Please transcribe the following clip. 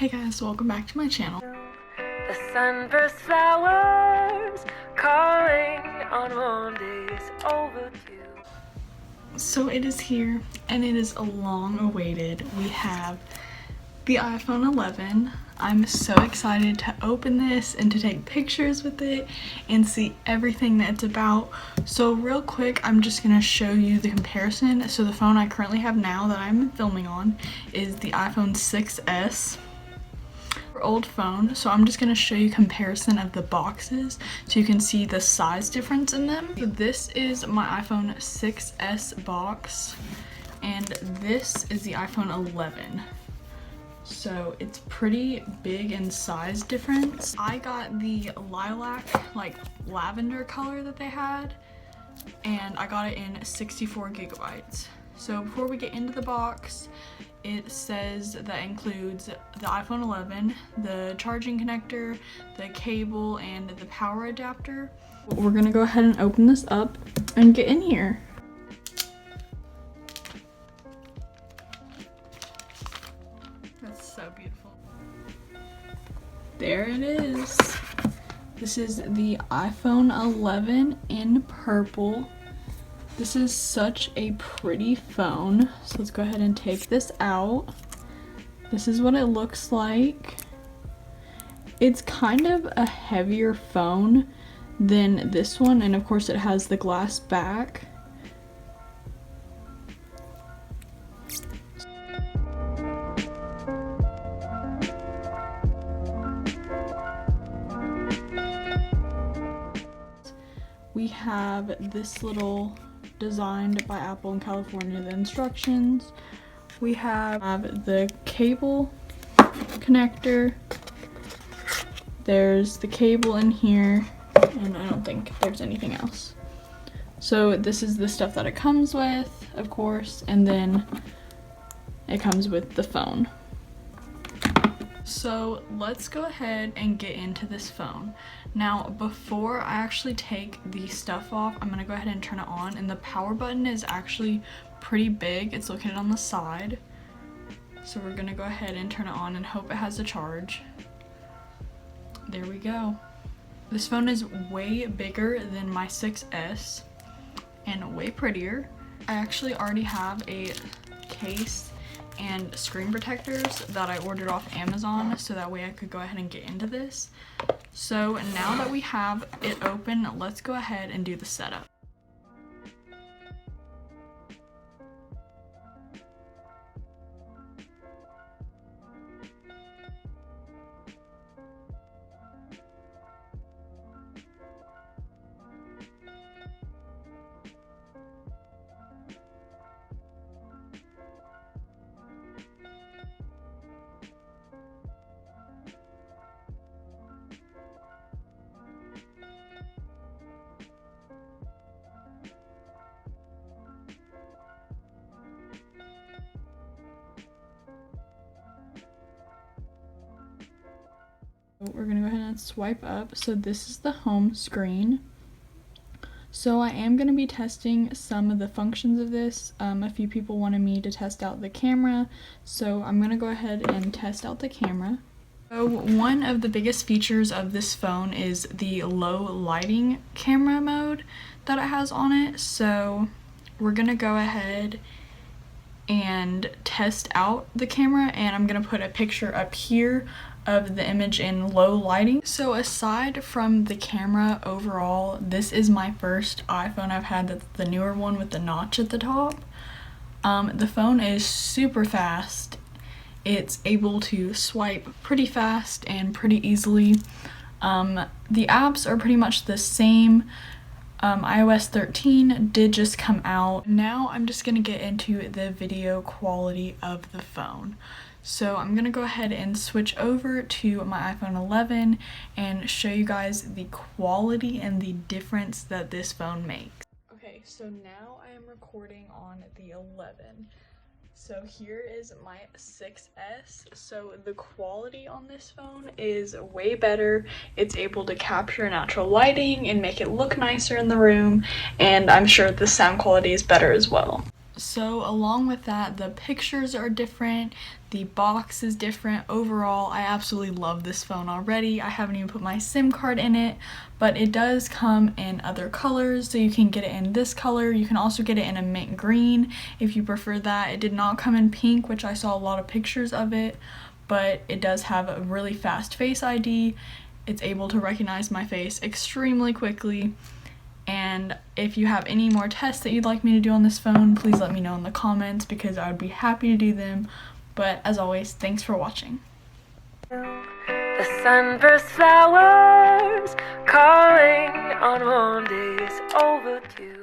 Hey guys, welcome back to my channel. The sunburst flowers calling on warm days overdue. So it is here and it is long awaited. We have the iPhone 11. I'm so excited to open this and to take pictures with it and see everything that it's about. So real quick, I'm just gonna show you the comparison. So the phone I currently have now that I'm filming on is the iPhone 6S. Old phone, so I'm just going to show you comparison of the boxes so you can see the size difference in them. So this is my iPhone 6S box and this is the iPhone 11. So it's pretty big in size difference. I got the lilac, like lavender color that they had, and I got it in 64 gigabytes. So before we get into the box, it says that includes the iPhone 11, the charging connector, the cable, and the power adapter. We're gonna go ahead and open this up and get in here. That's so beautiful. There it is. This is the iPhone 11 in purple. This is such a pretty phone. So let's go ahead and take this out. This is what it looks like. It's kind of a heavier phone than this one, and of course it has the glass back. We have this little designed by Apple in California, the instructions. We have the cable connector. There's the cable in here, and I don't think there's anything else. So this is the stuff that it comes with, of course, and then it comes with the phone. So let's go ahead and get into this phone. Now, before I actually take the stuff off, I'm gonna go ahead and turn it on, and the power button is actually pretty big. It's located on the side. So we're gonna go ahead and turn it on and hope it has a charge. There we go. This phone is way bigger than my 6S and way prettier. I actually already have a case and screen protectors that I ordered off Amazon so that way I could go ahead and get into this. So now that we have it open, let's go ahead and do the setup. We're gonna go ahead and swipe up. So this is the home screen. So I am gonna be testing some of the functions of this. A few people wanted me to test out the camera, so I'm gonna go ahead and test out the camera. So one of the biggest features of this phone is the low lighting camera mode that it has on it. So we're gonna go ahead and test out the camera, and I'm gonna put a picture up here of the image in low lighting. So aside from the camera overall, this is my first iPhone I've had that's the newer one with the notch at the top. The phone is super fast. It's able to swipe pretty fast and pretty easily. The apps are pretty much the same. iOS 13 did just come out. Now I'm just gonna get into the video quality of the phone. So I'm gonna go ahead and switch over to my iPhone 11 and show you guys the quality and the difference that this phone makes. Okay, so now I am recording on the 11. So here is my 6S. So the quality on this phone is way better. It's able to capture natural lighting and make it look nicer in the room, and I'm sure the sound quality is better as well. So along with that, the pictures are different, the box is different. Overall, I absolutely love this phone already. I haven't even put my SIM card in it, but it does come in other colors. So you can get it in this color. You can also get it in a mint green if you prefer that. It did not come in pink, which I saw a lot of pictures of it, but it does have a really fast Face ID. It's able to recognize my face extremely quickly. And if you have any more tests that you'd like me to do on this phone, please let me know in the comments because I would be happy to do them. But as always, thanks for watching. The sunburst flowers calling on warm days overdue.